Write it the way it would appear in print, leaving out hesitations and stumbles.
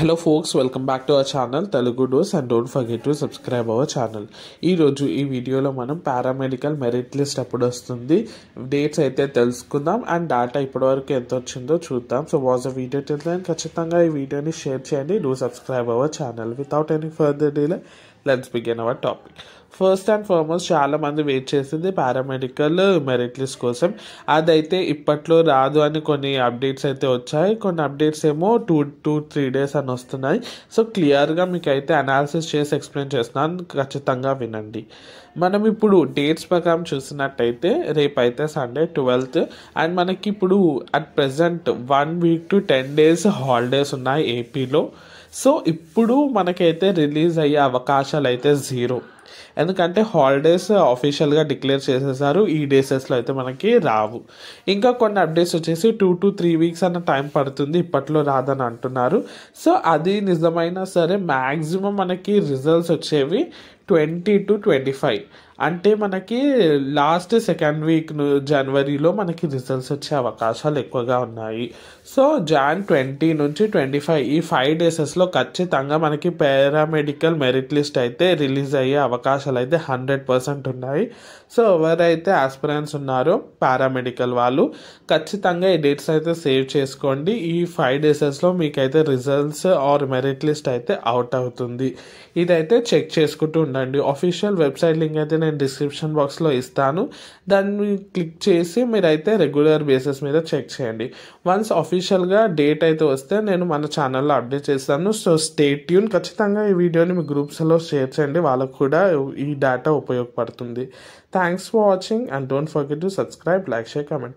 Hello folks, welcome back to our channel Telugu Dose and don't forget to subscribe our channel. ఈ రోజు ఈ వీడియోలో మనం paramedical merit list ఎప్పుడు వస్తుంది, డేట్స్ అయితే తెలుసుకుందాం అండ్ డేటా ఇప్పటివరకు ఎంత వచ్చిందో చూద్దాం. So was a video till then ఖచ్చితంగా ఈ వీడియోని షేర్ చేయండి. Do subscribe our channel. Without any further delay let's begin our topic. First and foremost చాలా మంది వెయిట్ చేసింది పారామెడికల్ మెరిట్ లిస్ట్ కోసం. అదైతే ఇప్పట్లో రాదు అని కొన్ని అప్డేట్స్ అయితే వచ్చాయి, కొన్ని అప్డేట్స్ ఏమో 2-3 days అని వస్తున్నాయి. సో క్లియర్గా మీకు అయితే అనాలిసిస్ చేసి ఎక్స్ప్లెయిన్ చేస్తున్నాను, ఖచ్చితంగా వినండి. మనం ఇప్పుడు డేట్స్ ప్రకారం చూసినట్టయితే రేపు అయితే సండే 12th అండ్ మనకి ఇప్పుడు at present 1 week to 10 days holidays ఉన్నాయి ఏపీలో. సో ఇప్పుడు మనకైతే రిలీజ్ అయ్యే అవకాశాలు అయితే 0, ఎందుకంటే హాలిడేస్ ఆఫీషియల్గా డిక్లేర్ చేసేసారు. ఈ డేసెస్లో అయితే మనకి రావు. ఇంకా కొన్ని అప్డేట్స్ వచ్చేసి 2 to 3 weeks అన్న టైం పడుతుంది, ఇప్పట్లో రాదని అంటున్నారు. సో అది నిజమైనా సరే మ్యాక్సిమం మనకి రిజల్ట్స్ వచ్చేవి 20 to 25, అంటే మనకి లాస్ట్ 2nd week జనవరిలో మనకి రిజల్ట్స్ వచ్చే అవకాశాలు ఎక్కువగా ఉన్నాయి. సో Jan 20 నుంచి 25 ఈ 5 daysలో ఖచ్చితంగా మనకి పారామెడికల్ మెరిట్ లిస్ట్ అయితే రిలీజ్ అయ్యే అవకాశాలు అయితే 100% ఉన్నాయి. సో ఎవరైతే ఆస్పిరెంట్స్ ఉన్నారో పారామెడికల్ వాళ్ళు ఖచ్చితంగా ఈ డేట్స్ అయితే సేవ్ చేసుకోండి. ఈ 5 daysలో మీకైతే రిజల్ట్స్ ఆర్ మెరిట్ లిస్ట్ అయితే అవుట్ అవుతుంది. ఇదైతే చెక్ చేసుకుంటూ ఉండండి. ఆఫీషియల్ వెబ్సైట్ లింక్ అయితే నేను డిస్క్రిప్షన్ బాక్స్లో ఇస్తాను, దాన్ని క్లిక్ చేసి మీరైతే రెగ్యులర్ బేసిస్ మీద చెక్ చేయండి. వన్స్ ఆఫీషియల్గా డేట్ అయితే వస్తే నేను మన ఛానల్లో అప్డేట్ చేస్తాను. So stay tune. ఖచ్చితంగా ఈ వీడియోని మీ గ్రూప్స్లో షేర్ చేయండి, వాళ్ళకు కూడా ఈ డేటా ఉపయోగపడుతుంది. Thanks for watching and don't forget to subscribe, like, share, comment.